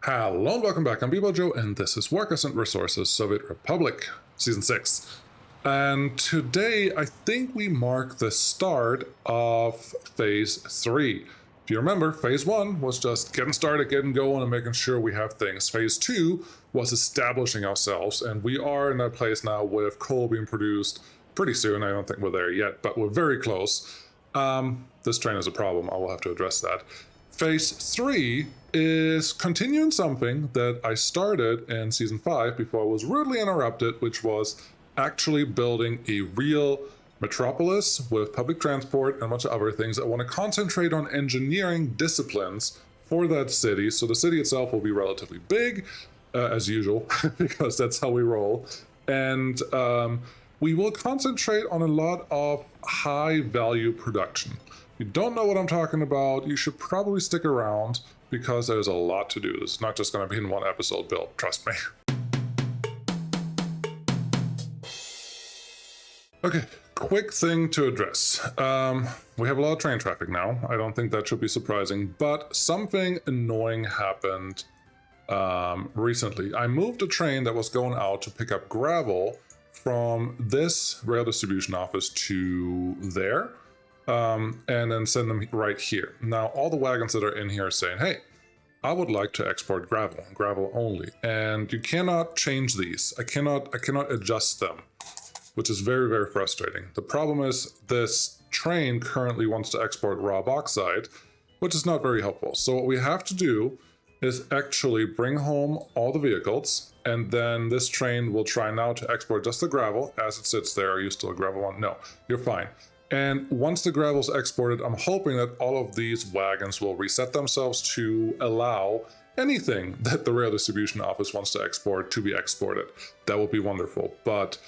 Hello and welcome back. I'm Joe, and this is Workers and Resources Soviet Republic, Season 6. And today, I think we mark the start of Phase 3. If you remember, Phase 1 was just getting started, getting going, and making sure we have things. Phase 2 was establishing ourselves, and we are in that place now with coal being produced pretty soon. I don't think we're there yet, but we're very close. This train is a problem. I will have to address that. Phase 3 is continuing something that I started in Season 5 before I was rudely interrupted, which was actually building a real metropolis with public transport and a bunch of other things. I want to concentrate on engineering disciplines for that city, so the city itself will be relatively big, as usual, because that's how we roll. And we will concentrate on a lot of high-value production. If you don't know what I'm talking about, you should probably stick around because there's a lot to do. This is not just going to be in one episode build, trust me. Okay, quick thing to address. We have a lot of train traffic now. I don't think that should be surprising, but something annoying happened recently. I moved a train that was going out to pick up gravel from this rail distribution office to there. And then send them right here. Now, all the wagons that are in here are saying, hey, I would like to export gravel only. And you cannot change these. I cannot adjust them, which is very, very frustrating. The problem is this train currently wants to export raw bauxite, which is not very helpful. So what we have to do is actually bring home all the vehicles, and then this train will try now to export just the gravel as it sits there. Are you still a gravel one? No, you're fine. And once the gravel's exported, I'm hoping that all of these wagons will reset themselves to allow anything that the rail distribution office wants to export to be exported. That would be wonderful. But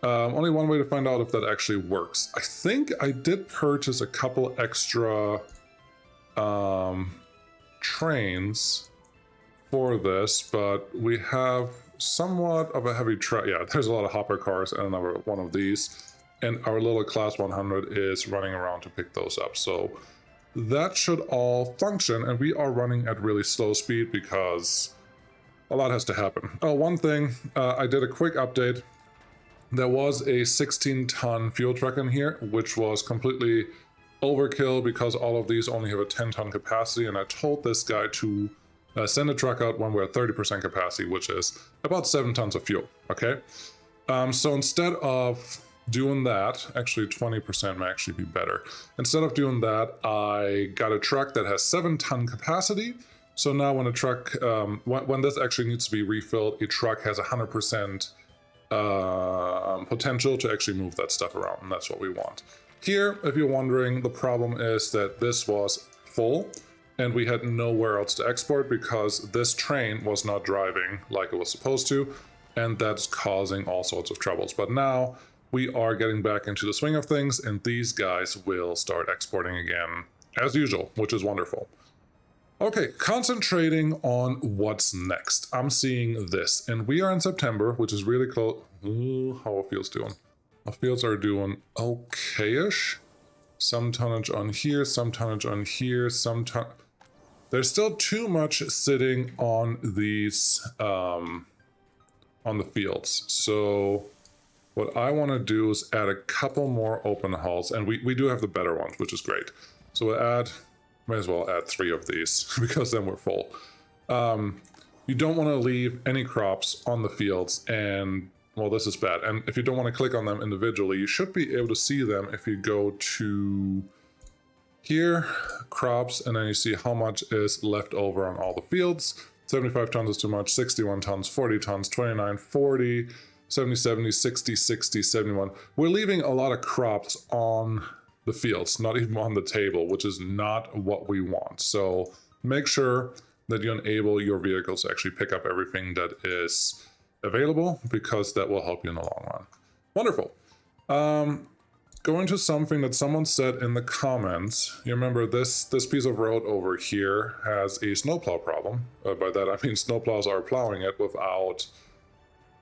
only one way to find out if that actually works. I think I did purchase a couple extra trains for this, but we have somewhat of a heavy truck. Yeah, there's a lot of hopper cars and another one of these. And our little class 100 is running around to pick those up. So that should all function. And we are running at really slow speed because a lot has to happen. Oh, one thing, I did a quick update. There was a 16-ton fuel truck in here, which was completely overkill because all of these only have a 10-ton capacity. And I told this guy to send a truck out when we're at 30% capacity, which is about 7 tons of fuel, okay? So instead of doing that, actually 20% may actually be better. Instead of doing that, I got a truck that has 7-ton capacity. So now when a truck, when this actually needs to be refilled, a truck has 100% potential to actually move that stuff around, and that's what we want. Here, if you're wondering, the problem is that this was full, and we had nowhere else to export because this train was not driving like it was supposed to, and that's causing all sorts of troubles. But now, we are getting back into the swing of things, and these guys will start exporting again as usual, which is wonderful. Okay, concentrating on what's next. I'm seeing this, and we are in September, which is really close. How are fields doing? The fields are doing okay-ish. Some tonnage on here, some tonnage on here, There's still too much sitting on these, on the fields. So what I want to do is add a couple more open hulls, and we do have the better ones, which is great. So we'll might as well add 3 of these because then we're full. You don't want to leave any crops on the fields, and well, this is bad. And if you don't want to click on them individually, you should be able to see them if you go to here, crops, and then you see how much is left over on all the fields. 75 tons is too much, 61 tons, 40 tons, 29, 40, 70, 70, 60, 60, 71. We're leaving a lot of crops on the fields, not even on the table, which is not what we want. So make sure that you enable your vehicles to actually pick up everything that is available, because that will help you in the long run. Wonderful. Going to something that someone said in the comments. You remember this piece of road over here has a snowplow problem. By that I mean snowplows are plowing it without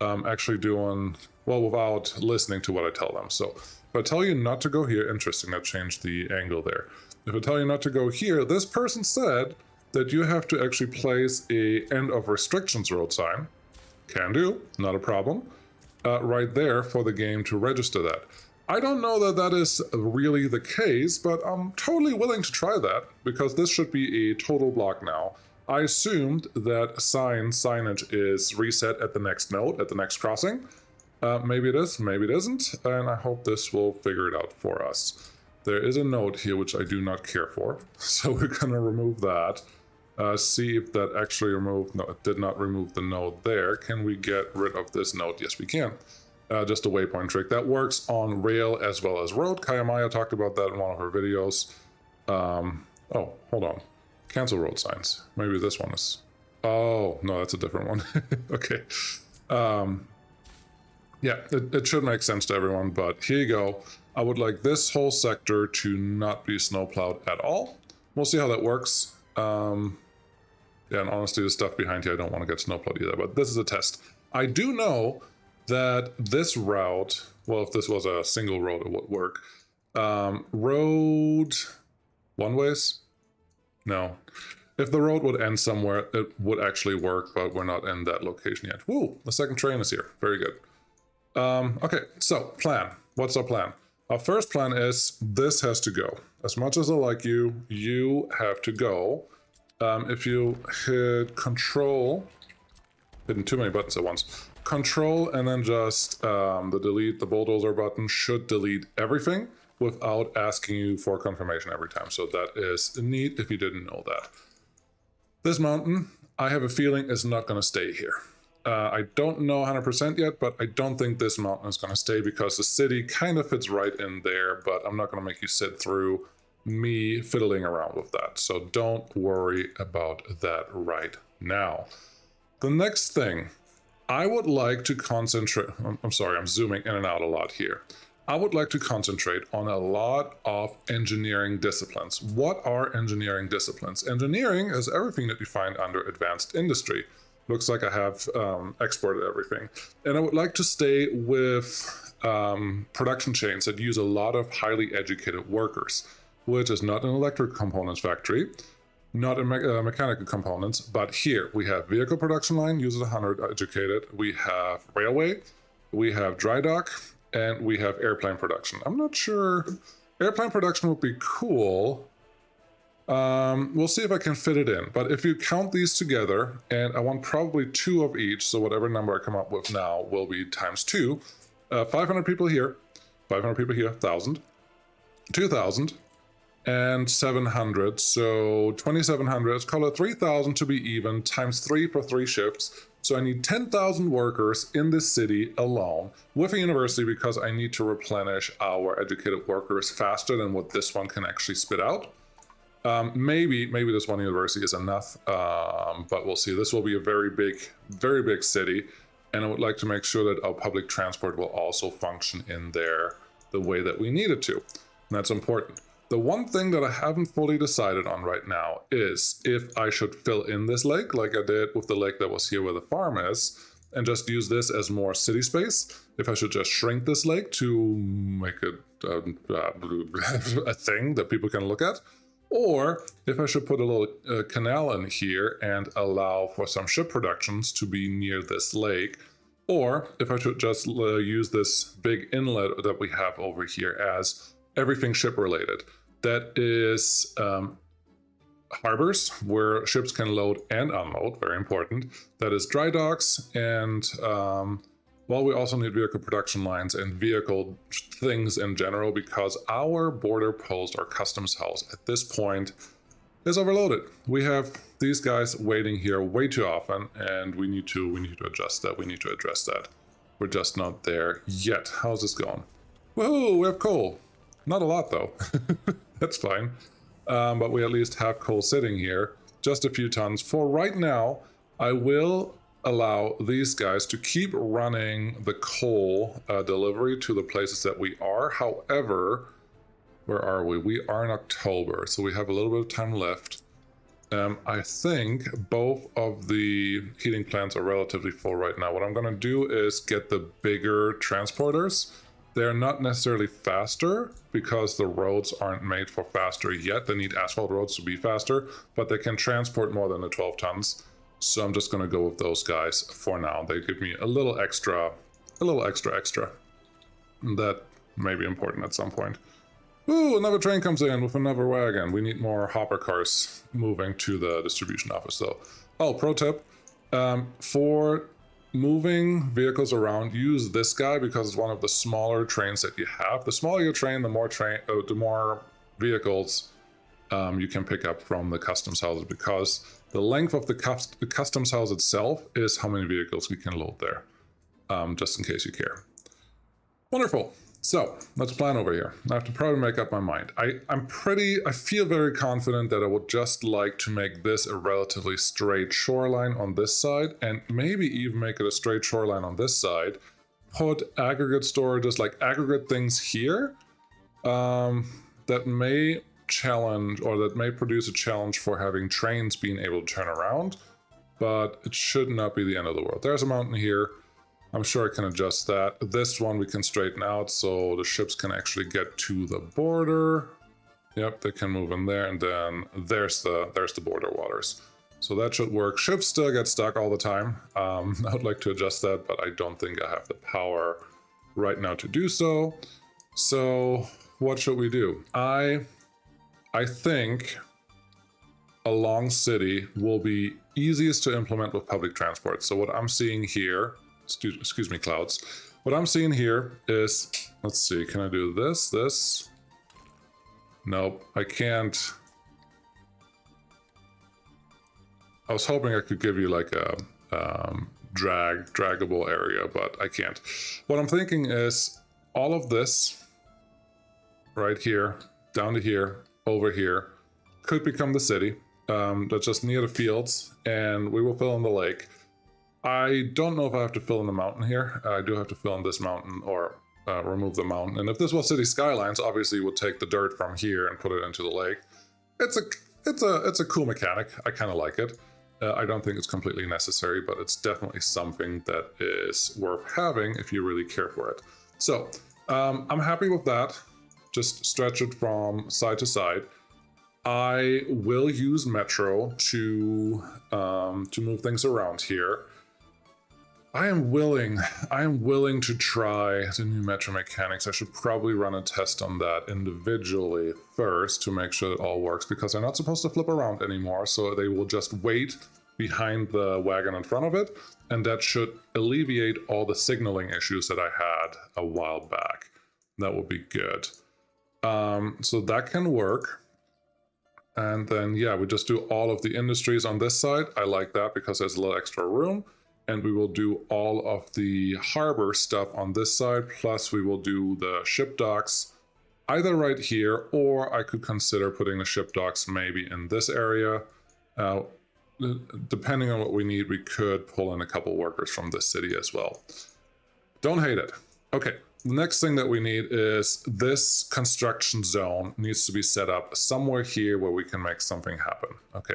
actually doing, well, without listening to what I tell them. So if I tell you not to go here, interesting, that changed the angle there. If I tell you not to go here, this person said that you have to actually place a end of restrictions road sign. Can do, not a problem. Right there for the game to register that. I don't know that that is really the case, but I'm totally willing to try that, because this should be a total block now. I assumed that signage is reset at the next node, at the next crossing. Maybe it is, maybe it isn't, and I hope this will figure it out for us. There is a node here which I do not care for, so we're gonna remove that. See if that actually removed, no, it did not remove the node there. Can we get rid of this node? Yes, we can. Just a waypoint trick. That works on rail as well as road. Kayamaya talked about that in one of her videos. Oh, hold on. Cancel road signs. Maybe this one is... Oh, no, that's a different one. Okay. Yeah, it should make sense to everyone, but here you go. I would like this whole sector to not be snowplowed at all. We'll see how that works. Yeah, and honestly, the stuff behind here, I don't want to get snowplowed either, but this is a test. I do know that this route, well, if this was a single road, it would work. Road one-ways? No. If the road would end somewhere, it would actually work, but we're not in that location yet. Woo, the second train is here. Very good. Okay, so plan. What's our plan? Our first plan is this has to go. As much as I like you, you have to go. If you hit Control, hitting too many buttons at once, Control and then just the delete, the bulldozer button should delete everything without asking you for confirmation every time. So that is neat if you didn't know that. This mountain, I have a feeling, is not going to stay here. I don't know 100% yet, but I don't think this mountain is going to stay because the city kind of fits right in there, but I'm not going to make you sit through me fiddling around with that. So don't worry about that right now. The next thing, I would like to concentrate, I'm sorry, I'm zooming in and out a lot here. I would like to concentrate on a lot of engineering disciplines. What are engineering disciplines? Engineering is everything that you find under advanced industry. Looks like I have exported everything. And I would like to stay with production chains that use a lot of highly educated workers, which is not an electric components factory, not in mechanical components, but here we have vehicle production line, uses 100 educated, we have railway, we have dry dock, and we have airplane production. I'm not sure, airplane production would be cool. We'll see if I can fit it in, but if you count these together, and I want probably 2 of each, so whatever number I come up with now will be times 2, 500 people here, 500 people here, 1,000, 2,000, and 700, so 2,700, let's call it 3,000 to be even, times 3 for 3 shifts. So I need 10,000 workers in this city alone with a university because I need to replenish our educated workers faster than what this one can actually spit out. Maybe this one university is enough, but we'll see. This will be a very big city, and I would like to make sure that our public transport will also function in there the way that we need it to. And that's important. The one thing that I haven't fully decided on right now is if I should fill in this lake like I did with the lake that was here where the farm is, and just use this as more city space. If I should just shrink this lake to make it a thing that people can look at, or if I should put a little canal in here and allow for some ship productions to be near this lake, or if I should just use this big inlet that we have over here as everything ship related. That is harbors where ships can load and unload, very important. That is dry docks, and well, we also need vehicle production lines and vehicle things in general because our border post, our customs house at this point is overloaded. We have these guys waiting here way too often, and we need to adjust that. We need to address that. We're just not there yet. How's this going? Woohoo, we have coal. Not a lot though. That's fine. But we at least have coal sitting here. Just a few tons. For right now, I will allow these guys to keep running the coal delivery to the places that we are. However, where are we? We are in October, so we have a little bit of time left. I think both of the heating plants are relatively full right now. What I'm going to do is get the bigger transporters They're not necessarily faster because the roads aren't made for faster yet. They need asphalt roads to be faster, but they can transport more than the 12 tons. So I'm just going to go with those guys for now. They give me a little extra. That may be important at some point. Ooh, another train comes in with another wagon. We need more hopper cars moving to the distribution office though. Oh, pro tip. For moving vehicles around, use this guy because it's one of the smaller trains that you have. The smaller your train, the more vehicles you can pick up from the customs houses, because the length of the customs house itself is how many vehicles we can load there, just in case you care. Wonderful. So let's plan over here. I have to probably make up my mind. I feel very confident that I would just like to make this a relatively straight shoreline on this side, and maybe even make it a straight shoreline on this side. Put aggregate storages, like aggregate things here, that may challenge, or that may produce a challenge for having trains being able to turn around, but it should not be the end of the world. There's a mountain here. I'm sure I can adjust that. This one we can straighten out so the ships can actually get to the border. Yep, they can move in there, and then there's the border waters. So that should work. Ships still get stuck all the time. I would like to adjust that, but I don't think I have the power right now to do so. So what should we do? I think a long city will be easiest to implement with public transport. So what I'm seeing here, excuse me, clouds. What I'm seeing here is, let's see, can I do this? Nope, I can't. I was hoping I could give you like a draggable area, but I can't. What I'm thinking is all of this right here, down to here, over here, could become the city. That's just near the fields, and we will fill in the lake. I don't know if I have to fill in the mountain here. I do have to fill in this mountain, or remove the mountain. And if this was City Skylines, obviously you would take the dirt from here and put it into the lake. It's a cool mechanic. I kind of like it. I don't think it's completely necessary, but it's definitely something that is worth having if you really care for it. So I'm happy with that. Just stretch it from side to side. I will use Metro to move things around here. I am willing to try the new Metro mechanics. I should probably run a test on that individually first to make sure it all works, because they're not supposed to flip around anymore, so they will just wait behind the wagon in front of it, and that should alleviate all the signaling issues that I had a while back. That would be good. So that can work. And then, yeah, we just do all of the industries on this side. I like that because there's a little extra room. And we will do all of the harbor stuff on this side, plus we will do the ship docks either right here, or I could consider putting the ship docks maybe in this area. Depending on what we need, we could pull in a couple workers from this city as well. Don't hate it. Okay, the next thing that we need is this construction zone needs to be set up somewhere here where we can make something happen. Okay,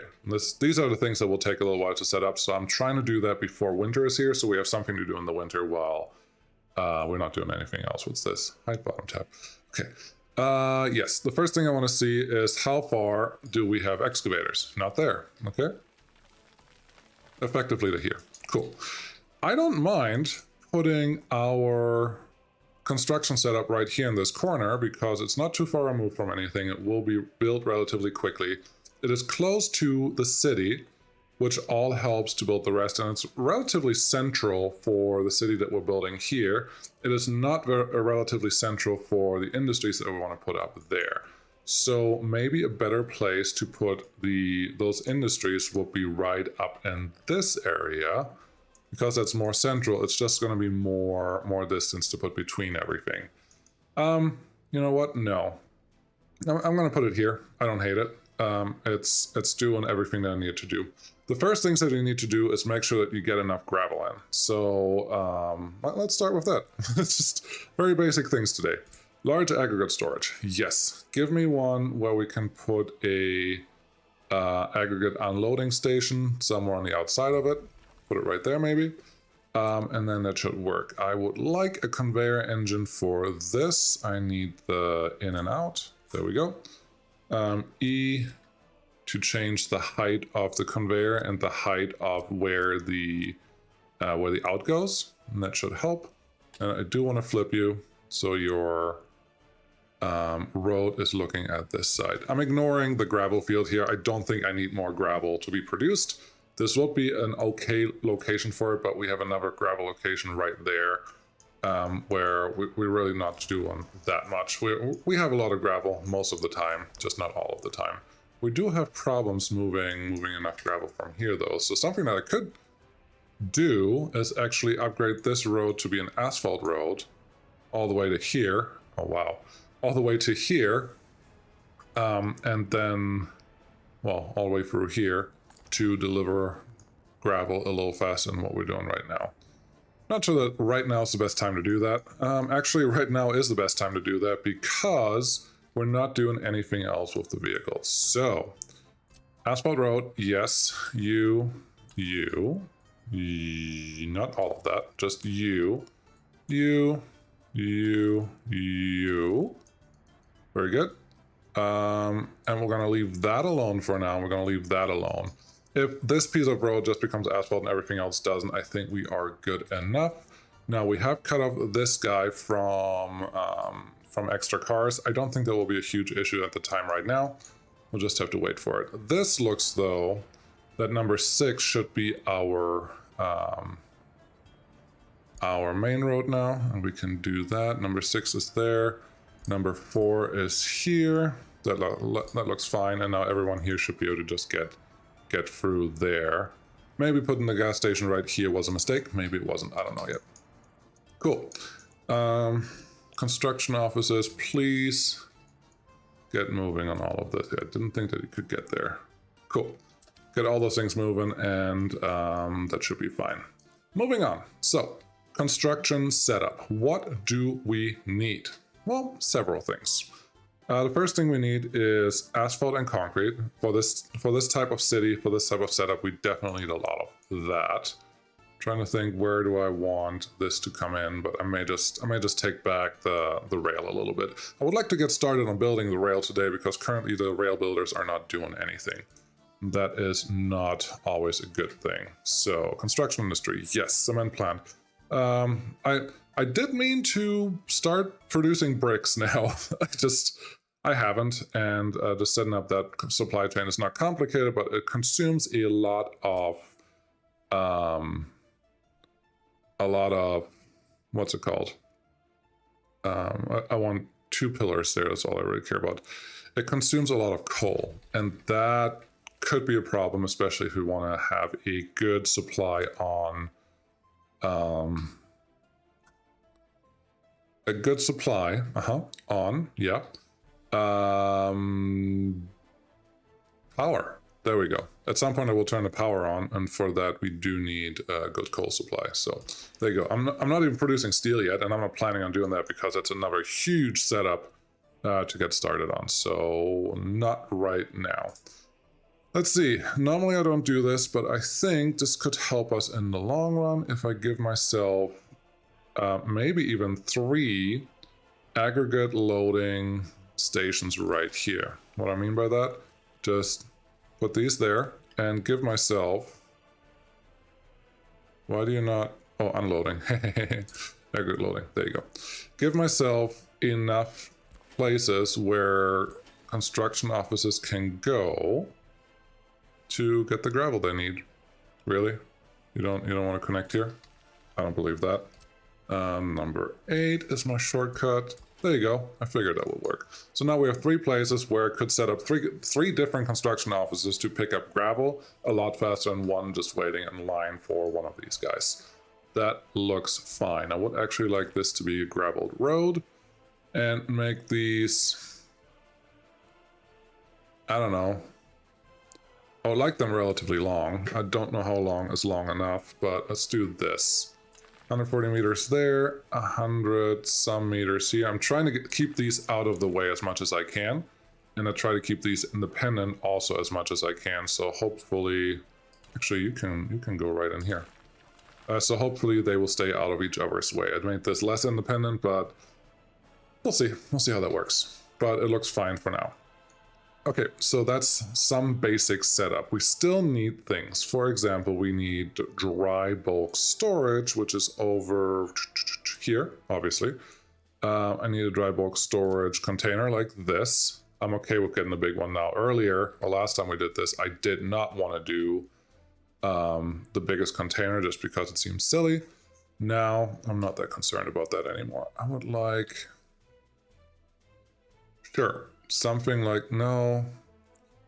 these are the things that will take a little while to set up, so I'm trying to do that before winter is here, so we have something to do in the winter while we're not doing anything else. What's this? Hide bottom tab. Okay. Yes, the first thing I want to see is how far do we have excavators? Not there. Okay. Effectively to here. Cool. I don't mind putting our construction setup right here in this corner because it's not too far removed from anything. It will be built relatively quickly. It is close to the city, which all helps to build the rest, and it's relatively central for the city that we're building here. It is not relatively central for the industries that we want to put up there. So maybe a better place to put those industries will be right up in this area, because that's more central. It's just going to be more distance to put between everything. You know what? No. I'm going to put it here. I don't hate it. It's doing everything that I need to do. The first things that you need to do is make sure that you get enough gravel in. So let's start with that. It's just very basic things today. Large aggregate storage. Yes. Give me one where we can put a aggregate unloading station somewhere on the outside of it. Put it right there maybe. And then that should work. I would like a conveyor engine for this. I need the in and out. There we go. E to change the height of the conveyor and the height of where the out goes, and that should help. And I do want to flip you so your road is looking at this side. I'm ignoring the gravel field here. I don't think I need more gravel to be produced. This will be an okay location for it, but we have another gravel location right there where we're really not doing that much. We have a lot of gravel most of the time, just not all of the time. We do have problems moving enough gravel from here though. So something that I could do is actually upgrade this road to be an asphalt road all the way to here. Oh wow. All the way to here. And then, well, all the way through here to deliver gravel a little faster than what we're doing right now. Not sure that right now is the best time to do that. Actually, right now is the best time to do that because we're not doing anything else with the vehicles. So, asphalt road, yes, you, not all of that, just you. Very good. And we're going to leave that alone for now. We're going to leave that alone. If this piece of road just becomes asphalt and everything else doesn't, I think we are good enough. Now we have cut off this guy from extra cars. I don't think that will be a huge issue at the time right now. We'll just have to wait for it. This looks though that number 6 should be our main road now, and we can do that. Number 6 is there. Number 4 is here. That looks fine, and now everyone here should be able to just get through there. Maybe putting the gas station right here was a mistake. Maybe it wasn't. I don't know yet. Cool. Construction offices, please get moving on all of this. I didn't think that you could get there. Cool. Get all those things moving, and that should be fine. Moving on. So, construction setup. What do we need? Well, several things. The first thing we need is asphalt and concrete. For this type of city, for this type of setup, we definitely need a lot of that. Trying to think, where do I want this to come in, but I may just take back the rail a little bit. I would like to get started on building the rail today because currently the rail builders are not doing anything. That is not always a good thing. So construction industry, yes, cement plant. I did mean to start producing bricks now. I haven't, and just setting up that supply chain is not complicated, but it consumes a lot of what's it called? I want 2 pillars there. That's all I really care about. It consumes a lot of coal, and that could be a problem, especially if we want to have a good supply on a good supply power. There we go. At some point I will turn the power on, and for that we do need a good coal supply. So there you go. I'm not even producing steel yet, and I'm not planning on doing that because it's another huge setup to get started on. So not right now. Let's see. Normally I don't do this, but I think this could help us in the long run if I give myself maybe even 3 aggregate loading stations right here. What I mean by that, just put these there and give myself, why do you not, oh, unloading, aggregate loading, there you go. Give myself enough places where construction offices can go to get the gravel they need. Really? You don't want to connect here? I don't believe that. Number 8 is my shortcut. There you go. I figured that would work. So now we have 3 places where it could set up three different construction offices to pick up gravel a lot faster than one just waiting in line for one of these guys. That looks fine. I would actually like this to be a graveled road and make these, I don't know. I would like them relatively long. I don't know how long is long enough, but let's do this. 140 meters there, 100 some meters here. I'm trying to keep these out of the way as much as I can, and I try to keep these independent also as much as I can. So hopefully, actually you can go right in here. So hopefully they will stay out of each other's way. I'd make this less independent, but we'll see. We'll see how that works. But it looks fine for now. Okay, so that's some basic setup. We still need things. For example, we need dry bulk storage, which is over here, obviously. I need a dry bulk storage container like this. I'm okay with getting a big one now. Earlier, or last time we did this, I did not want to do the biggest container just because it seems silly. Now, I'm not that concerned about that anymore. I would like... Sure, something like... No,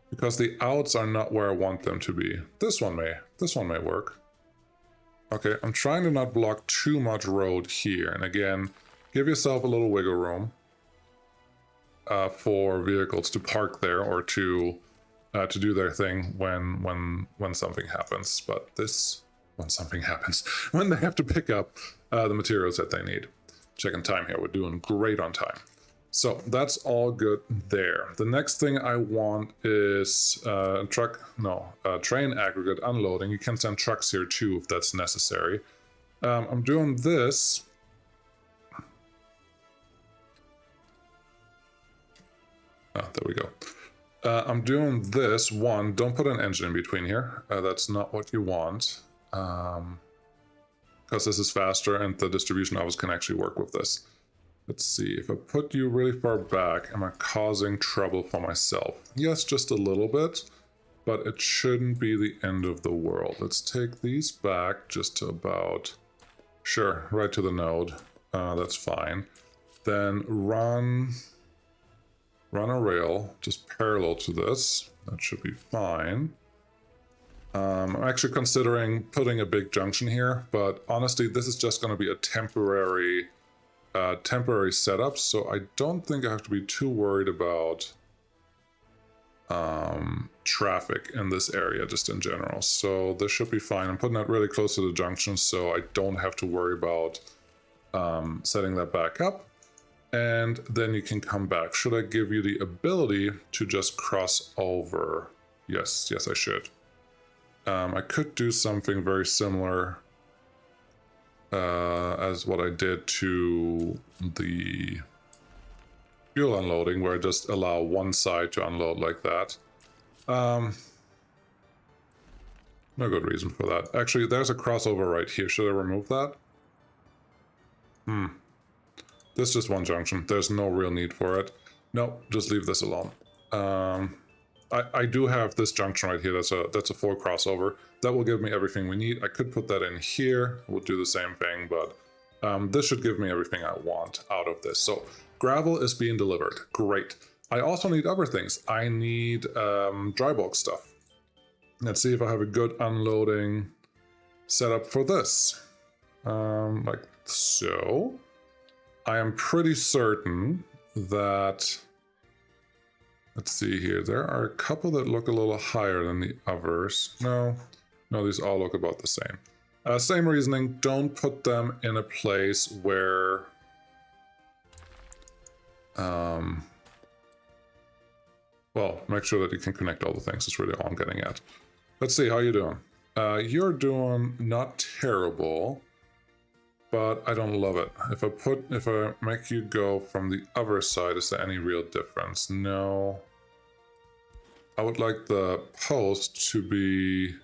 because the outs are not where I want them to be. This one may work. Okay, I'm trying to not block too much road here. And again, give yourself a little wiggle room for vehicles to park there or to do their thing when something happens. But this, when something happens, when they have to pick up the materials that they need. Checking time here, we're doing great on time. So that's all good there. The next thing I want is train aggregate unloading. You can send trucks here too if that's necessary. I'm doing this. There we go. I'm doing this. One, don't put an engine in between here. That's not what you want. Because this is faster and the distribution office can actually work with this. Let's see, if I put you really far back, am I causing trouble for myself? Yes, just a little bit, but it shouldn't be the end of the world. Let's take these back just to about, sure, right to the node. That's fine. Then run a rail just parallel to this. That should be fine. I'm actually considering putting a big junction here, but honestly, this is just going to be a temporary setup, so I don't think I have to be too worried about traffic in this area just in general. So this should be fine. I'm putting that really close to the junction so I don't have to worry about setting that back up. And then you can come back. Should I give you the ability to just cross over? Yes, I should. I could do something very similar as what I did to the fuel unloading, where I just allow one side to unload like that. No good reason for that. Actually, there's a crossover right here. Should I remove that? This is just one junction. There's no real need for it. No, just leave this alone. I do have this junction right here. That's a full crossover. That will give me everything we need. I could put that in here. We'll do the same thing, but this should give me everything I want out of this. So gravel is being delivered. Great. I also need other things. I need dry bulk stuff. Let's see if I have a good unloading setup for this. Like so. I am pretty certain that... Let's see here. There are a couple that look a little higher than the others. No, these all look about the same. Same reasoning. Don't put them in a place where... well, make sure that you can connect all the things. That's really all I'm getting at. Let's see, how you doing? You're doing not terrible, but I don't love it. If I make you go from the other side, is there any real difference? No. I would like the post to be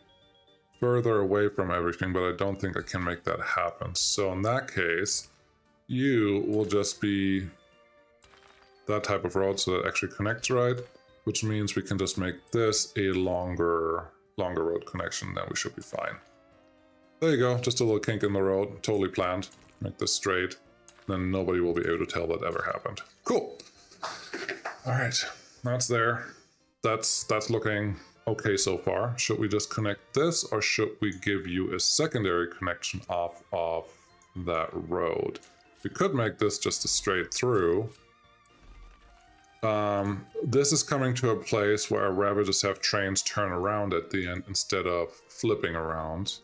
further away from everything, but I don't think I can make that happen. So in that case, you will just be that type of road so that it actually connects right, which means we can just make this a longer road connection, then we should be fine. There you go, just a little kink in the road, totally planned. Make this straight, then nobody will be able to tell that ever happened. Cool. All right, that's there. That's looking okay so far. Should we just connect this, or should we give you a secondary connection off of that road? We could make this just a straight through. This is coming to a place where I'd rather just have trains turn around at the end instead of flipping around.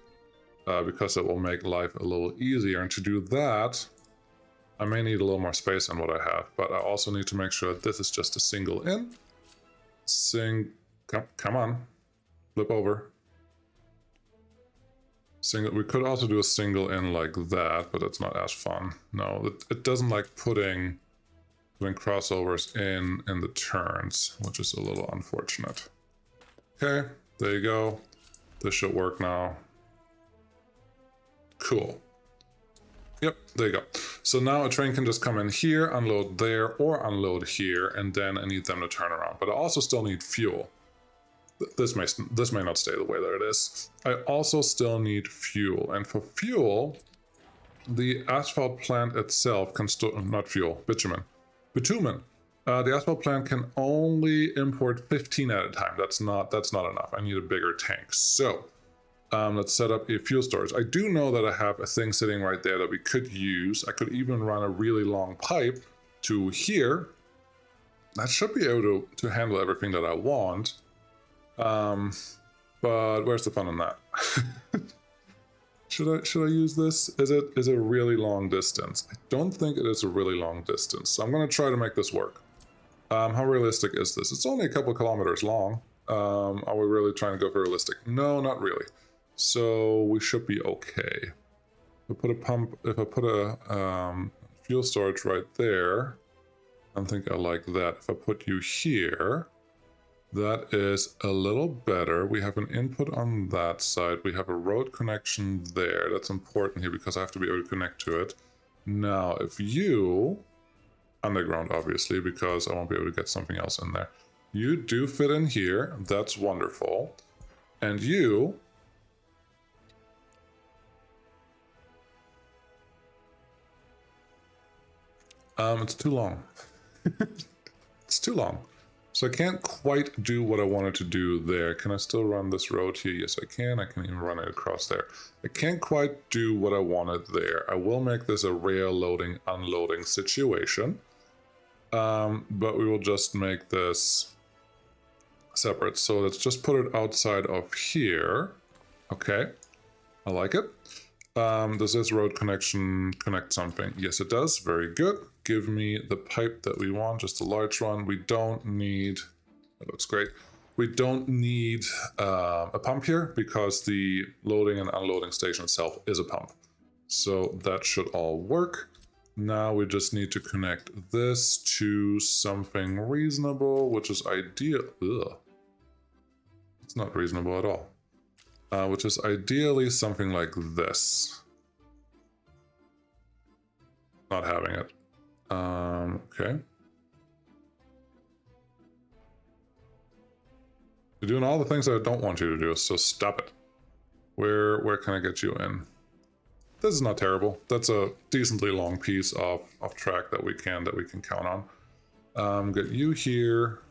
Because it will make life a little easier. And to do that, I may need a little more space than what I have, but I also need to make sure that this is just a single in. Come on, flip over. Single. We could also do a single in like that, but that's not as fun. No, it doesn't like putting crossovers in the turns, which is a little unfortunate. Okay, there you go. This should work now. Cool. Yep, there you go. So now a train can just come in here, unload there, or unload here, and then I need them to turn around. But I also still need fuel. This may not stay the way that it is. I also still need fuel, and for fuel, the asphalt plant itself can still not fuel, bitumen. The asphalt plant can only import 15 at a time. That's not enough. I need a bigger tank. So let's set up a fuel storage. I do know that I have a thing sitting right there that we could use. I could even run a really long pipe to here. That should be able to handle everything that I want. But where's the fun in that? Should I use this? Is it really long distance? I don't think it is a really long distance. So I'm going to try to make this work. How realistic is this? It's only a couple kilometers long. Are we really trying to go for realistic? No, not really. So we should be okay. If I put a fuel storage right there, I think I like that. If I put you here, that is a little better. We have an input on that side. We have a road connection there. That's important here because I have to be able to connect to it. Now, if you... underground, obviously, because I won't be able to get something else in there. You do fit in here. That's wonderful. And you... it's too long. It's too long. So I can't quite do what I wanted to do there. Can I still run this road here? Yes, I can. I can even run it across there. I can't quite do what I wanted there. I will make this a rail loading, unloading situation. But we will just make this separate. So let's just put it outside of here. Okay, I like it. Does this road connection connect something? Yes, it does. Very good. Give me the pipe that we want, just a large one. We don't need, it looks great. We don't need a pump here because the loading and unloading station itself is a pump. So that should all work. Now we just need to connect this to something reasonable, which is ideal. Ugh. It's not reasonable at all. Which is ideally something like this. Not having it. Okay. You're doing all the things that I don't want you to do, so stop it. Where can I get you in? This is not terrible. That's a decently long piece of track that we can count on. Get you here.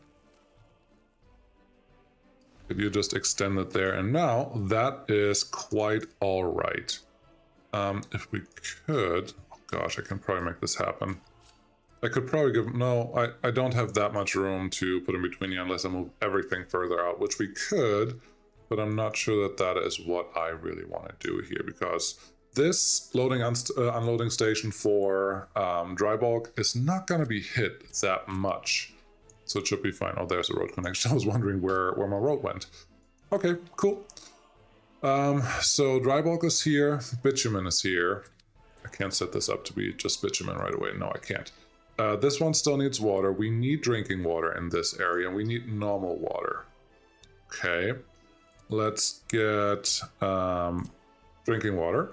If you just extend it there, and now that is quite all right. If we could, oh gosh, I can probably make this happen. I could probably give, no, I don't have that much room to put in between you unless I move everything further out, which we could, but I'm not sure that that is what I really want to do here, because this loading unloading station for dry bulk is not going to be hit that much. So it should be fine. Oh, there's a road connection. I was wondering where my road went. Okay, cool. So dry bulk is here. Bitumen is here. I can't set this up to be just bitumen right away. No, I can't. This one still needs water. We need drinking water in this area. We need normal water. Okay. Let's get drinking water.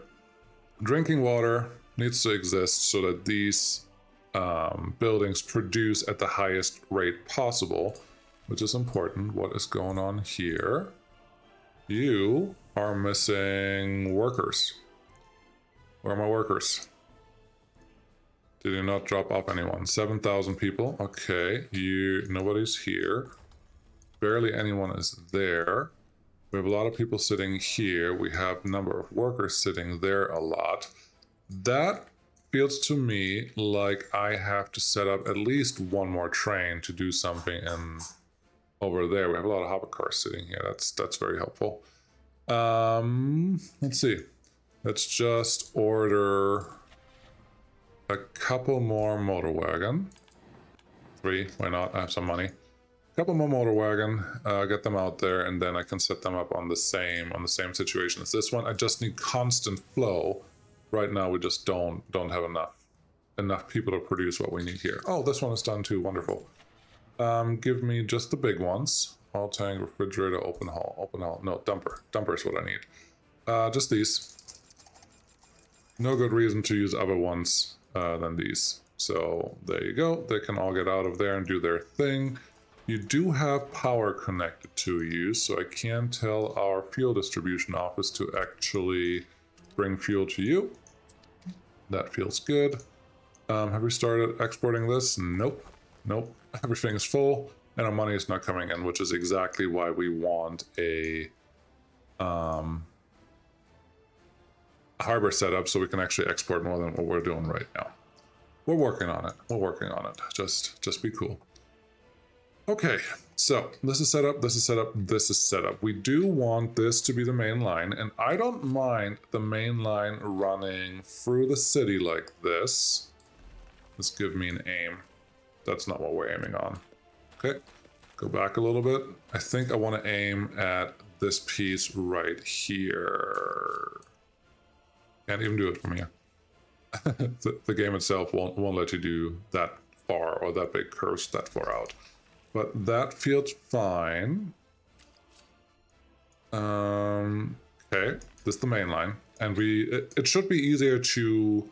Drinking water needs to exist so that these buildings produce at the highest rate possible, which is important. What is going on here? You are missing workers. Where are my workers? Did you not drop off anyone? 7,000 people. Okay, nobody's here. Barely anyone is there. We have a lot of people sitting here. We have a number of workers sitting there a lot. That feels to me like I have to set up at least one more train to do something over there. We have a lot of hopper cars sitting here. That's very helpful. Let's see. Let's just order a couple more motor wagon. 3, why not? I have some money. couple more motor wagon, get them out there, and then I can set them up on the same situation as this one. I just need constant flow. Right now we just don't have enough people to produce what we need here. Oh, this one is done too. Wonderful. Give me just the big ones. All tank, refrigerator, open haul. No, dumper. Dumper is what I need. Just these. No good reason to use other ones than these. So there you go. They can all get out of there and do their thing. You do have power connected to you, so I can tell our fuel distribution office to actually bring fuel to you. That feels good. Have we started exporting this? Nope. Nope. Everything is full, and our money is not coming in, which is exactly why we want a harbor setup so we can actually export more than what we're doing right now. We're working on it. We're working on it. Just be cool. Okay, so this is set up, this is set up, this is set up. We do want this to be the main line, and I don't mind the main line running through the city like this. Let's give me an aim. That's not what we're aiming on. Okay, go back a little bit. I think I want to aim at this piece right here. Can't even do it from here. the game itself won't let you do that far or that big curves that far out. But that feels fine. Okay, this is the main line. And it should be easier to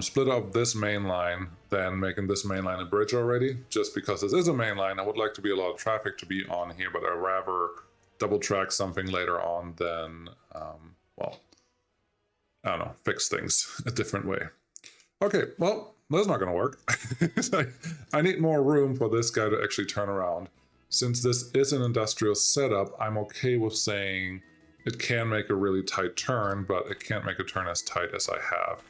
split up this main line than making this main line a bridge already. Just because this is a main line, I would like to be a lot of traffic to be on here, but I'd rather double track something later on than, well, I don't know, fix things a different way. Okay, well, that's not going to work. I need more room for this guy to actually turn around. Since this is an industrial setup, I'm okay with saying it can make a really tight turn, but it can't make a turn as tight as I have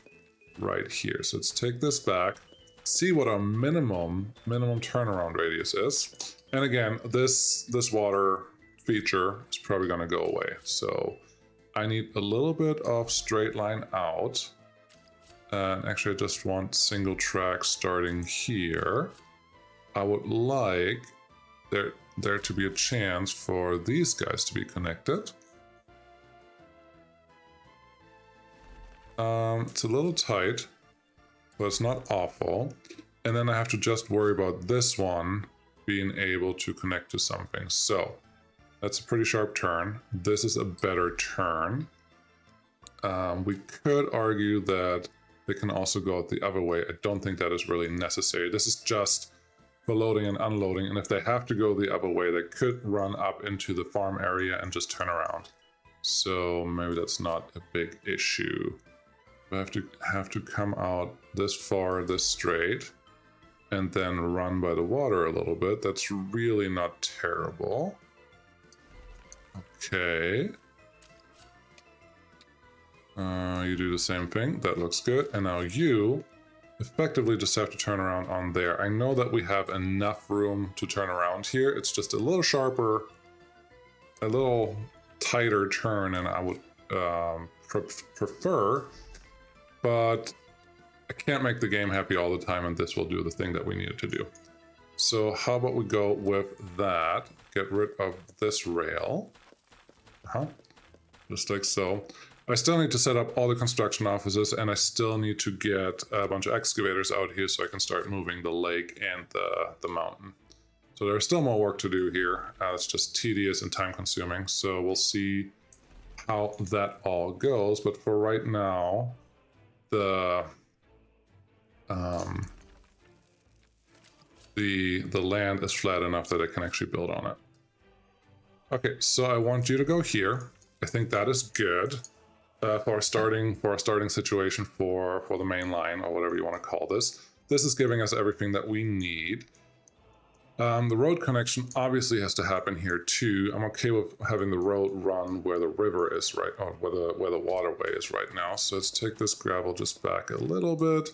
right here. So let's take this back, see what our minimum turnaround radius is. And again, this water feature is probably going to go away. So I need a little bit of straight line out. And actually I just want single track starting here. I would like there to be a chance for these guys to be connected. It's a little tight, but it's not awful. And then I have to just worry about this one being able to connect to something. So that's a pretty sharp turn. This is a better turn. We could argue that they can also go out the other way. I don't think that is really necessary. This is just for loading and unloading. And if they have to go the other way, they could run up into the farm area and just turn around. So maybe that's not a big issue. I have to come out this far, this straight, and then run by the water a little bit. That's really not terrible. Okay. You do the same thing. That looks good. And now you effectively just have to turn around on there. I know that we have enough room to turn around here. It's just a little sharper, a little tighter turn, and I would prefer, but I can't make the game happy all the time, and this will do the thing that we need it to do. So how about we go with that, get rid of this rail, just like so. I still need to set up all the construction offices, and I still need to get a bunch of excavators out here so I can start moving the lake and the mountain. So there's still more work to do here. It's just tedious and time consuming. So we'll see how that all goes. But for right now, the land is flat enough that I can actually build on it. Okay, so I want you to go here. I think that is good. For a starting situation for the main line, or whatever you want to call this. This is giving us everything that we need. The road connection obviously has to happen here too. I'm okay with having the road run where the river is right, or where the waterway is right now. So let's take this gravel just back a little bit.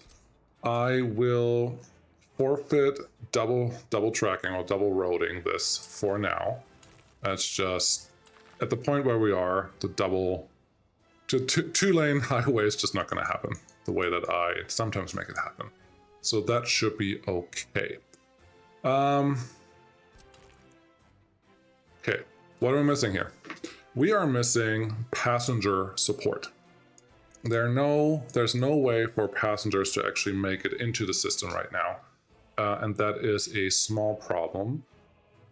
I will forfeit double tracking or double roading this for now. That's just at the point where we are. The two-lane highway is just not going to happen the way that I sometimes make it happen. So that should be okay. What are we missing here? We are missing passenger support. There's no way for passengers to actually make it into the system right now. And that is a small problem.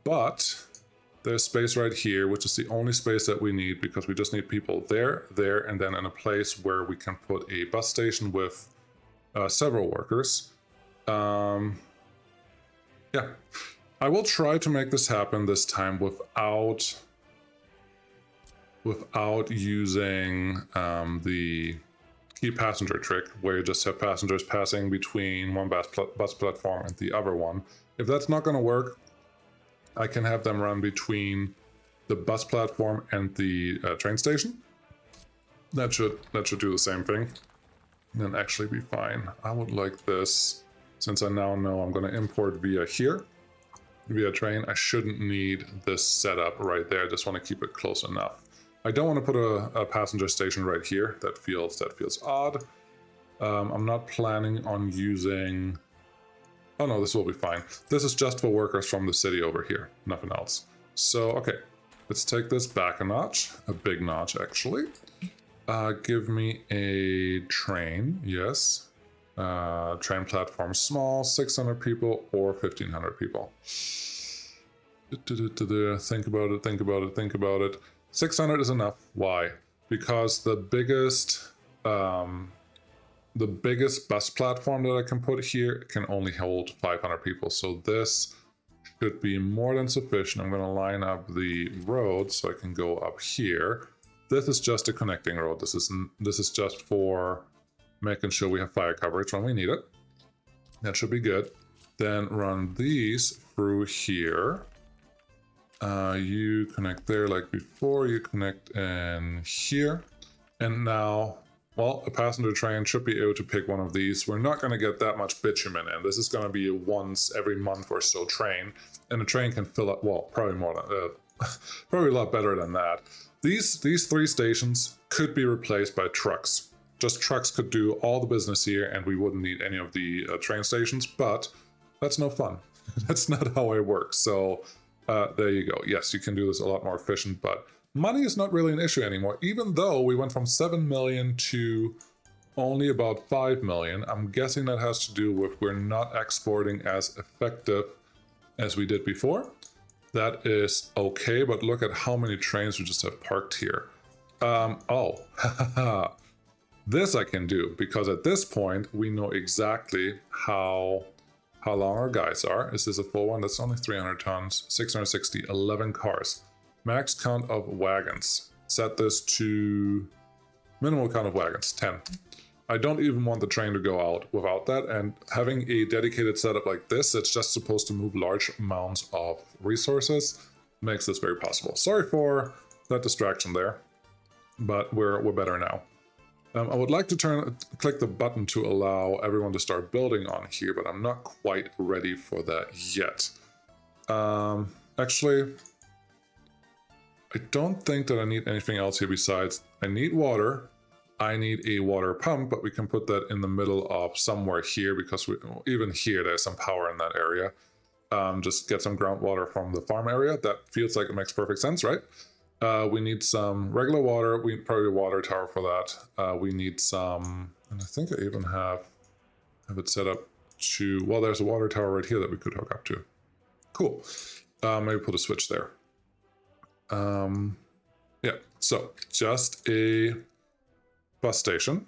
But there's space right here, which is the only space that we need because we just need people there, and then in a place where we can put a bus station with several workers. Yeah. I will try to make this happen this time without using the key passenger trick, where you just have passengers passing between one bus platform and the other one. If that's not going to work, I can have them run between the bus platform and the train station. That should do the same thing, and actually be fine. I would like this, since I now know I'm going to import via here, via train. I shouldn't need this setup right there. I just want to keep it close enough. I don't want to put a passenger station right here. That feels odd. I'm not planning on using... Oh no, this will be fine. This is just for workers from the city over here, nothing else. So, okay, let's take this back a notch, a big notch actually. Give me a train, yes. Train platform small, 600 people or 1,500 people. Think about it. 600 is enough. Why? Because the biggest bus platform that I can put here can only hold 500 people. So this should be more than sufficient. I'm going to line up the road so I can go up here. This is just a connecting road. This is just for making sure we have fire coverage when we need it. That should be good. Then run these through here. You connect there like before, you connect in here. And now, well, a passenger train should be able to pick one of these. We're not going to get that much bitumen in. This is going to be a once every month or so train. And the train can fill up, well, probably more than, probably a lot better than that. These 3 stations could be replaced by trucks. Just trucks could do all the business here and we wouldn't need any of the train stations, but that's no fun. That's not how it works. So there you go. Yes, you can do this a lot more efficient, but money is not really an issue anymore. Even though we went from 7 million to only about 5 million, I'm guessing that has to do with we're not exporting as effective as we did before. That is okay, but look at how many trains we just have parked here. This I can do, because at this point we know exactly how long our guys are. Is this a full one? That's only 300 tons, 660, 11 cars. Max count of wagons. Set this to minimal count of wagons, 10. I don't even want the train to go out without that, and having a dedicated setup like this that's just supposed to move large amounts of resources makes this very possible. Sorry for that distraction there, but we're better now. I would like to click the button to allow everyone to start building on here, but I'm not quite ready for that yet. Actually, I don't think that I need anything else here besides I need water. I need a water pump, but we can put that in the middle of somewhere here because even here there's some power in that area. Just get some groundwater from the farm area. That feels like it makes perfect sense, right? We need some regular water. We probably a water tower for that. We need some, and I think I even have it set up to, well, there's a water tower right here that we could hook up to. Cool. Maybe put a switch there. Yeah, so just a bus station.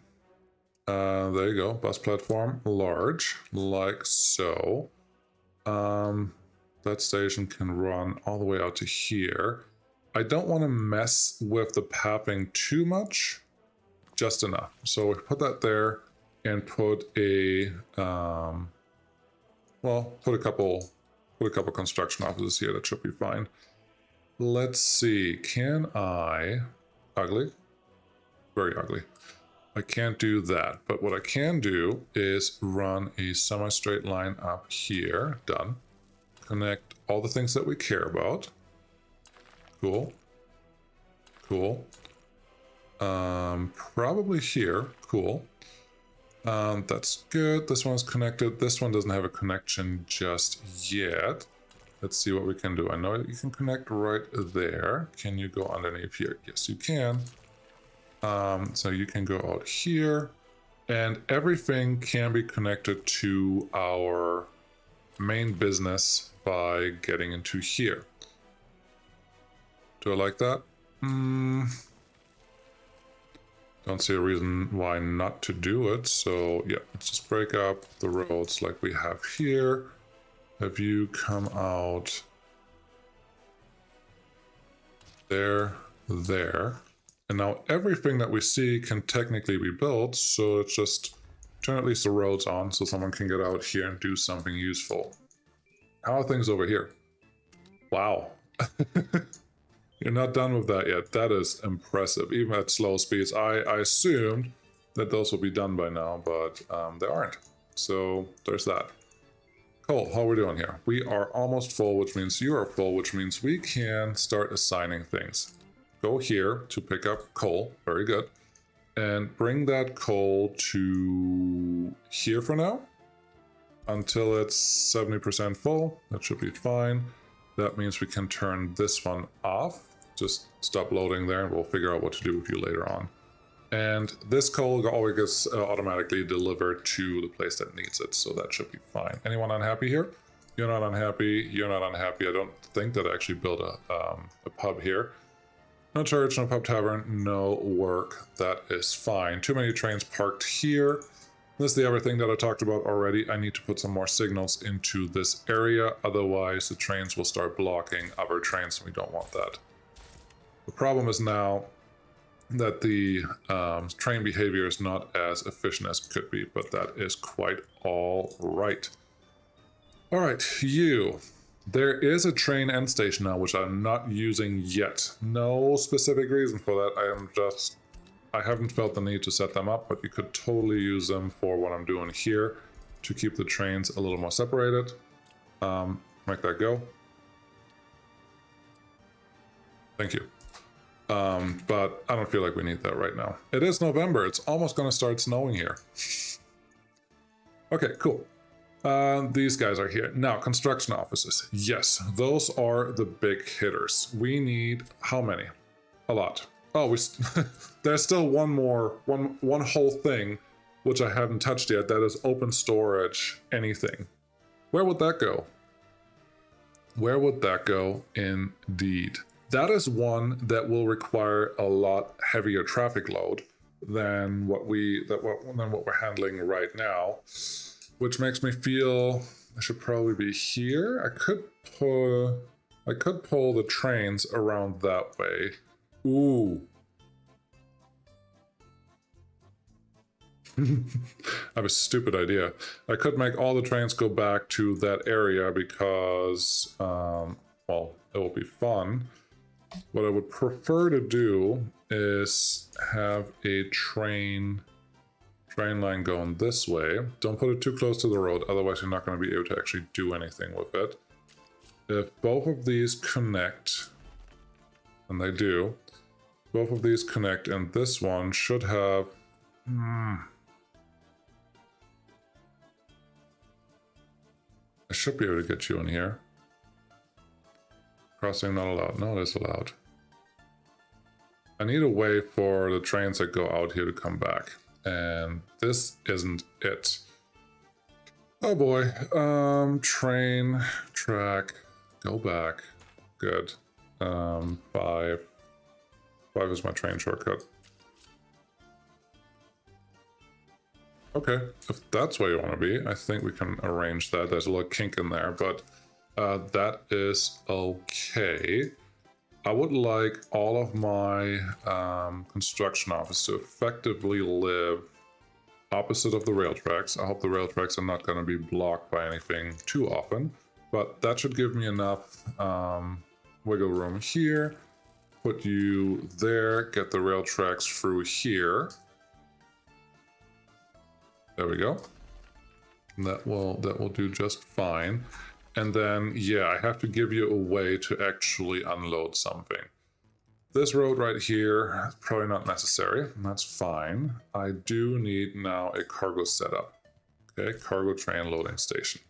There you go, bus platform, large, like so. That station can run all the way out to here. I don't want to mess with the pathing too much, just enough. So we put that there and put a, well, put a couple construction offices here. That should be fine. Let's see, can I, ugly, very ugly. I can't do that, but what I can do is run a semi-straight line up here, done. Connect all the things that we care about. Cool. Cool. Probably here. Cool. That's good. This one's connected. This one doesn't have a connection just yet. Let's see what we can do. I know you can connect right there. Can you go underneath here? Yes, you can. So you can go out here, and everything can be connected to our main business by getting into here. Do I like that? Don't see a reason why not to do it. So yeah, let's just break up the roads like we have here. Have you come out there, there. And now everything that we see can technically be built, so it's just turn at least the roads on so someone can get out here and do something useful. How are things over here? Wow. You're not done with that yet. That is impressive, even at slow speeds. I assumed that those will be done by now, but they aren't. So there's that. Cool, how are we doing here? We are almost full, which means you are full, which means we can start assigning things. Go here to pick up coal, very good. And bring that coal to here for now, until it's 70% full. That should be fine. That means we can turn this one off. Just stop loading there and we'll figure out what to do with you later on. And this coal always gets automatically delivered to the place that needs it, so that should be fine. Anyone unhappy here? You're not unhappy, you're not unhappy. I don't think that I actually built a pub here. No church, no pub tavern, no work. That is fine. Too many trains parked here. This is the other thing that I talked about already. I need to put some more signals into this area, otherwise the trains will start blocking other trains, and we don't want that. The problem is now that the train behavior is not as efficient as it could be, but that is quite all right. All right, you. There is a train end station now, which I'm not using yet. No specific reason for that. I haven't felt the need to set them up, but you could totally use them for what I'm doing here to keep the trains a little more separated. Make that go. Thank you. But I don't feel like we need that right now. It is November. It's almost going to start snowing here. Okay, cool. These guys are here. Now, construction offices. Yes, those are the big hitters. We need how many? A lot. Oh, there's still one whole thing which I haven't touched yet. That is open storage anything. Where would that go? Where would that go? Indeed. That is one that will require a lot heavier traffic load than what we're handling right now, which makes me feel I should probably be here. I could pull the trains around that way. Ooh. I have a stupid idea. I could make all the trains go back to that area because, well, it will be fun. What I would prefer to do is have a train line going this way. Don't put it too close to the road, otherwise you're not going to be able to actually do anything with it. If both of these connect, and they do, both of these connect, and this one should have... I should be able to get you in here. Crossing not allowed. No, it is allowed. I need a way for the trains that go out here to come back. And this isn't it. Oh boy. Train, track, go back. Good. 5. 5 is my train shortcut. Okay, if that's where you want to be, I think we can arrange that. There's a little kink in there, but that is okay. I would like all of my construction office to effectively live opposite of the rail tracks. I hope the rail tracks are not going to be blocked by anything too often, but that should give me enough wiggle room here. Put you there, get the rail tracks through here. There we go. That will do just fine. And then, yeah, I have to give you a way to actually unload something. This road right here is probably not necessary, and that's fine. I do need now a cargo setup. Okay, cargo train loading station.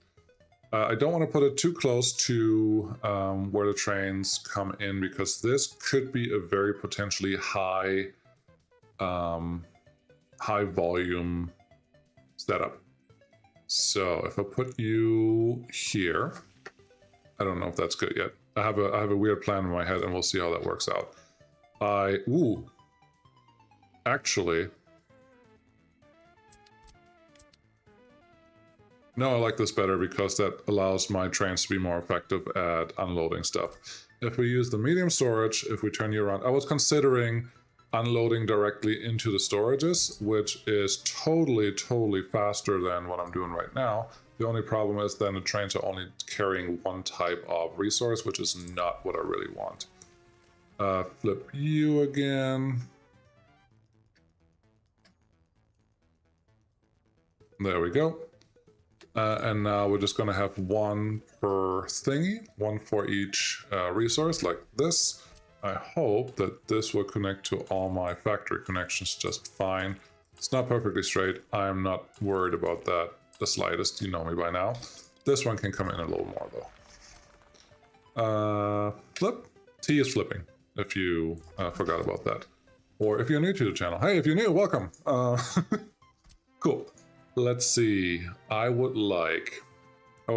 I don't want to put it too close to where the trains come in, because this could be a very potentially high volume setup. So if I put you here, I don't know if that's good yet. I have a weird plan in my head, and we'll see how that works out. Actually, no, I like this better because that allows my trains to be more effective at unloading stuff. If we use the medium storage, if we turn you around, I was considering unloading directly into the storages, which is totally faster than what I'm doing right now. The only problem is then the trains are only carrying one type of resource, which is not what I really want. Flip you again. There we go. And now we're just going to have one per thingy, one for each resource, like this. I hope that this will connect to all my factory connections just fine. It's not perfectly straight. I'm not worried about that the slightest. You know me by now. This one can come in a little more, though. Flip. T is flipping, if you forgot about that. Or if you're new to the channel. Hey, if you're new, welcome. Cool. Let's see. I would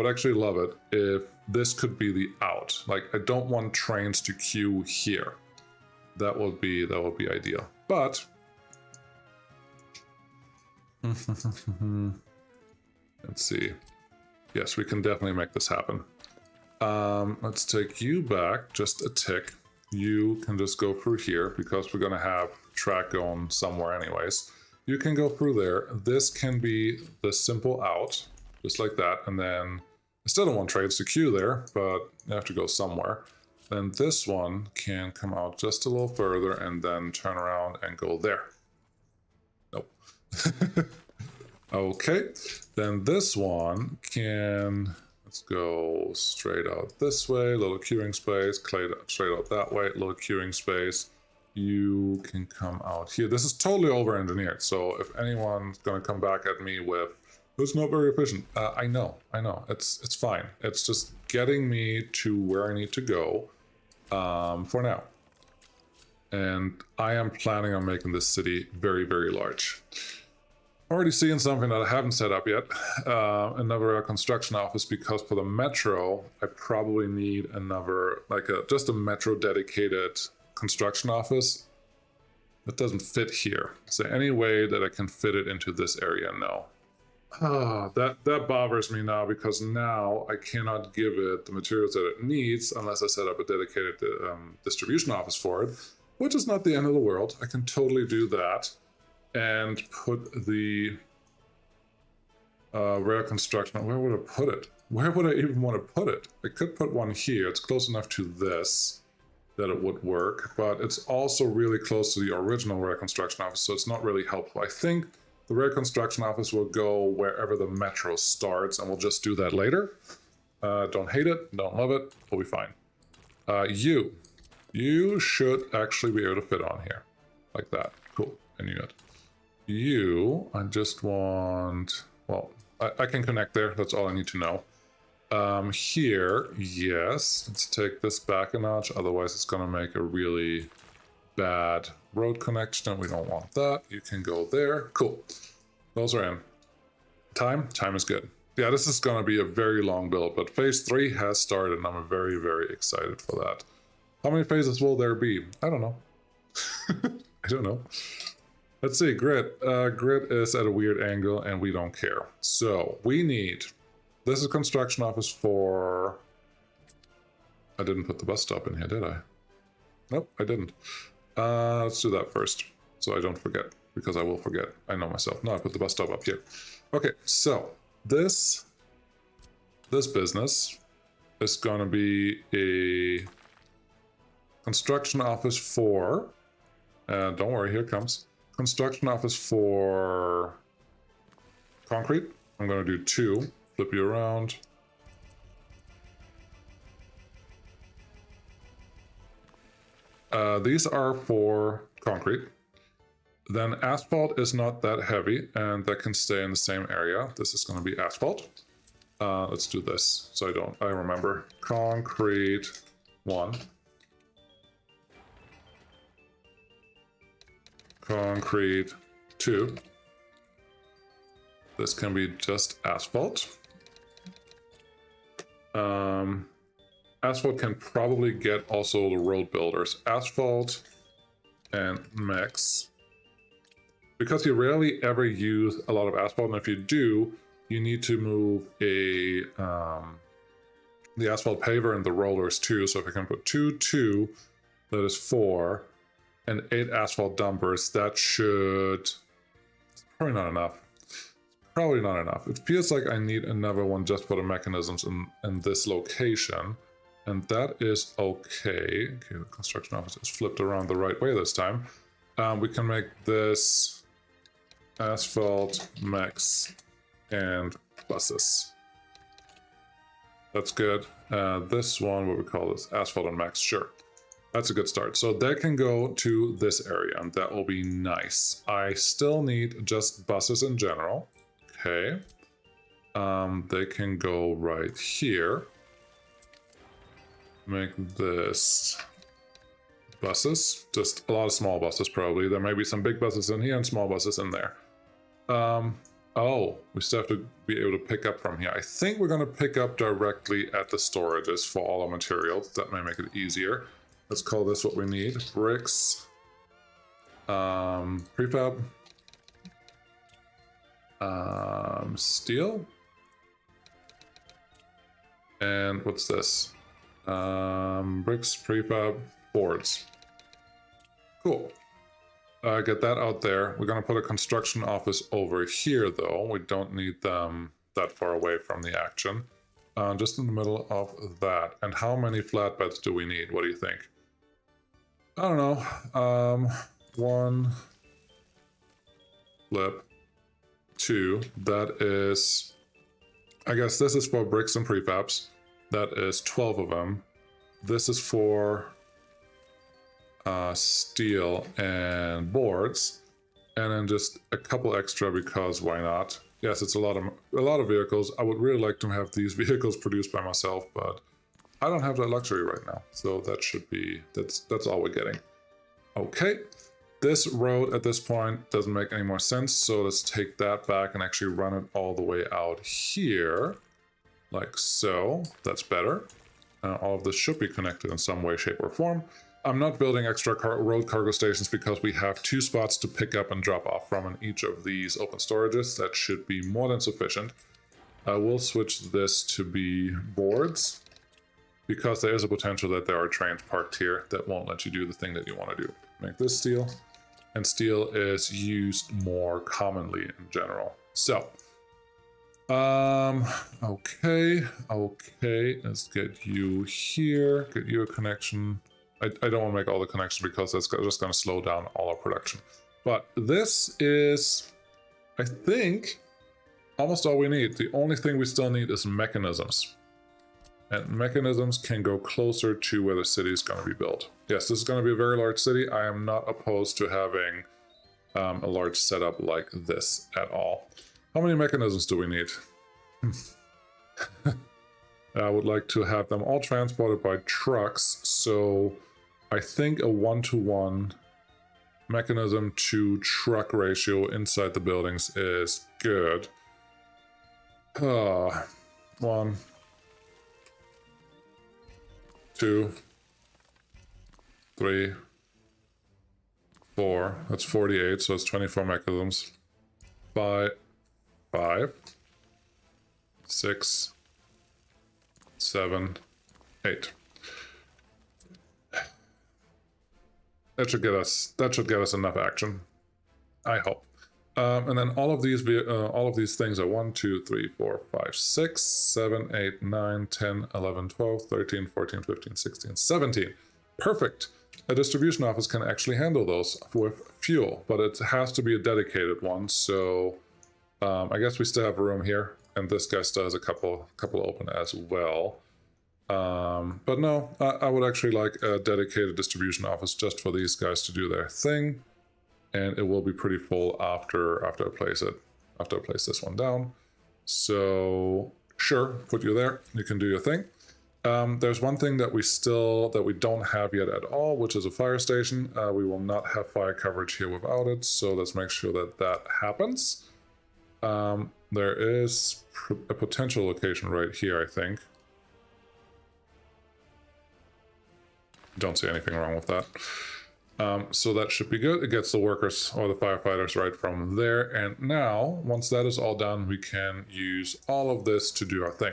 actually love it if this could be the out. Like, I don't want trains to queue here. That would be ideal. But let's see. Yes, we can definitely make this happen. Let's take you back just a tick. You can just go through here because we're gonna have track going somewhere anyways. You can go through there. This can be the simple out, just like that. And then I still don't want trains to queue there, but you have to go somewhere. Then this one can come out just a little further and then turn around and go there. Nope. Okay. Then this one can, let's go straight out this way, little queuing space, straight out that way, little queuing space. You can come out here. This is totally over-engineered, so if anyone's going to come back at me with, it's not very efficient, I know, it's fine. It's just getting me to where I need to go for now. And I am planning on making this city very large. Already seeing something that I haven't set up yet, another construction office, because for the metro, I probably need another, just a metro dedicated construction office. That doesn't fit here. Is there any way that I can fit it into this area? No. That bothers me now, because now I cannot give it the materials that it needs unless I set up a dedicated distribution office for it, which is not the end of the world. I can totally do that and put the rail construction. Where would I put it? Where would I even want to put it? I could put one here. It's close enough to this that it would work, but it's also really close to the original rail construction office, so it's not really helpful. I think the rail construction office will go wherever the metro starts, and we'll just do that later. Don't hate it, don't love it, we'll be fine. You should actually be able to fit on here, like that. Cool, I knew it. I just want, well, I can connect there, that's all I need to know. Here, yes, let's take this back a notch, otherwise it's going to make a really bad road connection, and we don't want that. You can go there. Cool. Those are in. Time is good. Yeah, this is going to be a very long build, but phase 3 has started, and I'm very excited for that. How many phases will there be? I don't know. I don't know. Let's see, grid. Grid is at a weird angle, and we don't care. So, we need... This is construction office for... I didn't put the bus stop in here, did I? Nope, I didn't. Let's do that first, so I don't forget, because I will forget. I know myself. No, I put the bus stop up here. Okay, so this business is going to be a construction office for... don't worry, here it comes. Construction office for concrete. I'm going to do 2. Flip you around. These are for concrete. Then asphalt is not that heavy, and that can stay in the same area. This is going to be asphalt. Let's do this so I remember. Concrete 1. Concrete 2. This can be just asphalt. Asphalt can probably get also the road builders. Asphalt and mix. Because you rarely ever use a lot of asphalt, and if you do, you need to move the asphalt paver and the rollers too. So if you can put 2, that is 4, and 8 asphalt dumpers, that should... It's probably not enough. Probably not enough. It feels like I need another one just for the mechanisms in this location. And that is okay. Okay, the construction office is flipped around the right way this time. We can make this asphalt, mix, and buses. That's good. This one, what we call this? Asphalt and max, sure. That's a good start. So that can go to this area, and that will be nice. I still need just buses in general. Okay. They can go right here. Make this buses. Just a lot of small buses, probably. There may be some big buses in here and small buses in there. Oh, we still have to be able to pick up from here. I think we're going to pick up directly at the storages for all our materials. That may make it easier. Let's call this what we need. Bricks. Prefab. Steel. And what's this? Bricks, prefab, boards. Cool. Get that out there. We're going to put a construction office over here, though. We don't need them that far away from the action. Just in the middle of that. And how many flatbeds do we need? What do you think? I don't know. 1 flip. 2. That is... I guess this is for bricks and prefabs. That is 12 of them. This is for steel and boards, and then just a couple extra because why not? Yes, it's a lot of vehicles. I would really like to have these vehicles produced by myself, but I don't have that luxury right now. So that should be that's all we're getting. Okay, this road at this point doesn't make any more sense. So let's take that back and actually run it all the way out here. Like so, that's better. All of this should be connected in some way, shape, or form. I'm not building extra road cargo stations because we have 2 spots to pick up and drop off from in each of these open storages. That should be more than sufficient. I will switch this to be boards because there is a potential that there are trains parked here that won't let you do the thing that you want to do. Make this steel, and steel is used more commonly in general. So, okay, let's get you here, get you a connection. I don't want to make all the connections because that's just going to slow down all our production. But this is, I think, almost all we need. The only thing we still need is mechanisms. And mechanisms can go closer to where the city is going to be built. Yes, this is going to be a very large city. I am not opposed to having a large setup like this at all. How many mechanisms do we need? I would like to have them all transported by trucks, so I think a 1-to-1 mechanism to truck ratio inside the buildings is good. 1, 2, 3, 4. That's 48, so it's 24 mechanisms. 5, 6, 7, 8. That should get us enough action, I hope. And then all of these things are 1, 2, 3, 4, 5, 6, 7, 8, 9, 10, 11, 12, 13, 14, 15, 16, 17. Perfect. A distribution office can actually handle those with fuel, but it has to be a dedicated one. So I guess we still have room here, and this guy still has a couple open as well. But no, I would actually like a dedicated distribution office just for these guys to do their thing, and it will be pretty full after I place this one down. So Sure, put you there. You can do your thing. There's one thing that we don't have yet at all, which is a fire station. We will not have fire coverage here without it, so let's make sure that that happens. There is a potential location right here, I think. Don't see anything wrong with that. So that should be good. It gets the workers or the firefighters right from there. And now, once that is all done, we can use all of this to do our thing.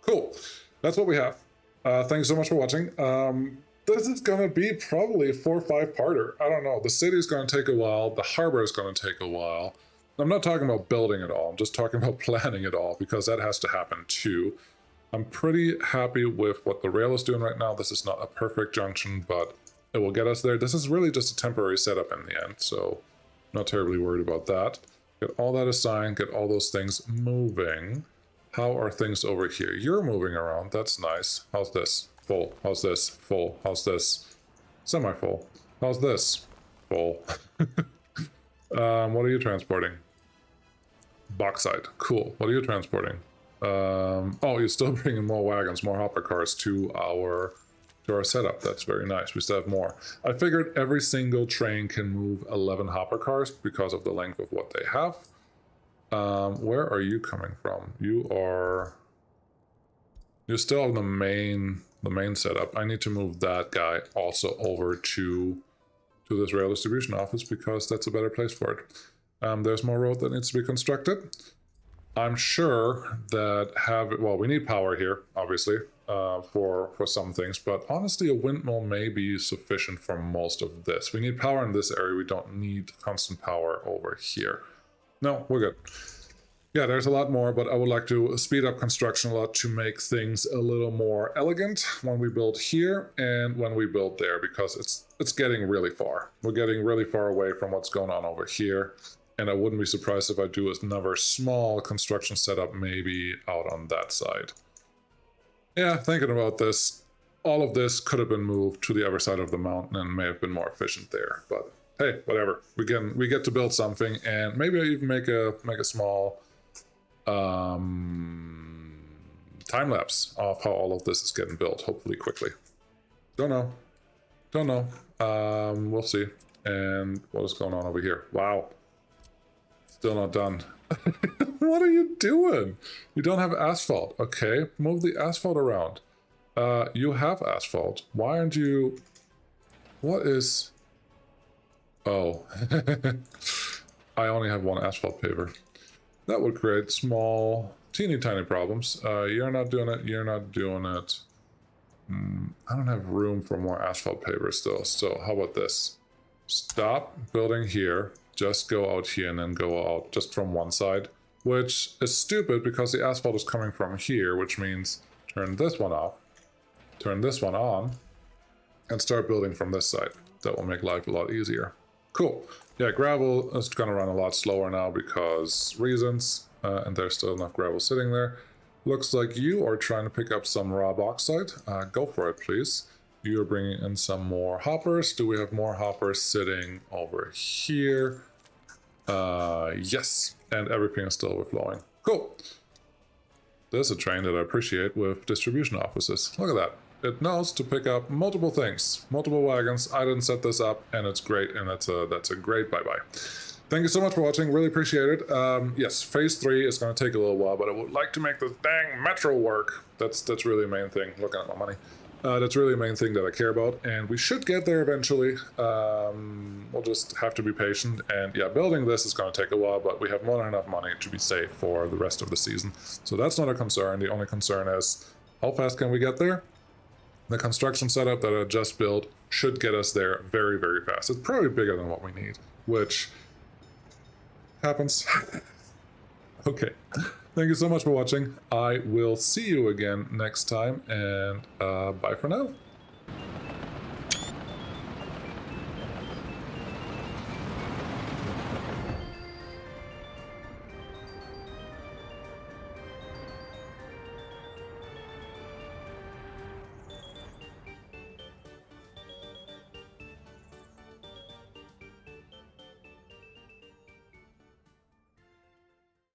Cool. That's what we have. Thanks so much for watching. This is going to be probably a 4 or 5-parter. I don't know. The city is going to take a while. The harbor is going to take a while. I'm not talking about building it all. I'm just talking about planning it all, because that has to happen too. I'm pretty happy with what the rail is doing right now. This is not a perfect junction, but it will get us there. This is really just a temporary setup in the end, so not terribly worried about that. Get all that assigned, get all those things moving. How are things over here? You're moving around. That's nice. How's this? Full. How's this? Full. How's this? Semi-full. How's this? Full. What are you transporting? Bauxite. Cool. What are you transporting? Oh, you're still bringing more wagons, more hopper cars to our setup. That's very nice. We still have more. I figured every single train can move 11 hopper cars because of the length of what they have. Where are you coming from? You're still on the main setup. I need to move that guy also over to this rail distribution office, because that's a better place for it. There's more road that needs to be constructed. I'm sure that we need power here, obviously, for some things, but honestly, a windmill may be sufficient for most of this. We need power in this area. We don't need constant power over here. No, we're good. Yeah, there's a lot more, but I would like to speed up construction a lot to make things a little more elegant when we build here and when we build there, because it's getting really far. We're getting really far away from what's going on over here, and I wouldn't be surprised if I do another small construction setup maybe out on that side. Yeah, thinking about this, all of this could have been moved to the other side of the mountain and may have been more efficient there, but hey, whatever. We get to build something, and maybe I even make a small time lapse of how all of this is getting built, hopefully quickly. Don't know. We'll see. And what is going on over here? Wow, still not done. What are you doing? You don't have asphalt. Okay, move the asphalt around. You have asphalt. Why aren't you? What is? Oh, I only have one asphalt paver. That would create small, teeny tiny problems. You're not doing it. You're not doing it. I don't have room for more asphalt pavers still. So how about this? Stop building here. Just go out here and then go out just from one side, which is stupid because the asphalt is coming from here, which means turn this one off, turn this one on, and start building from this side. That will make life a lot easier. Cool. Yeah, gravel is going to run a lot slower now because reasons, and there's still enough gravel sitting there. Looks like you are trying to pick up some raw bauxite. Go for it, please. You're bringing in some more hoppers. Do we have more hoppers sitting over here? Yes, and everything is still overflowing. Cool. There's a train that I appreciate with distribution offices. Look at that. It knows to pick up multiple things, multiple wagons. I didn't set this up, and it's great, and that's a great bye-bye. Thank you so much for watching. Really appreciate it. Yes, phase 3 is going to take a little while, but I would like to make this dang metro work. That's really the main thing. Looking at my money. That's really the main thing that I care about, and we should get there eventually. We'll just have to be patient, and yeah, building this is going to take a while, but we have more than enough money to be safe for the rest of the season. So that's not a concern. The only concern is how fast can we get there? The construction setup that I just built should get us there very, very fast. It's probably bigger than what we need, which happens. Okay. Thank you so much for watching. I will see you again next time, and bye for now.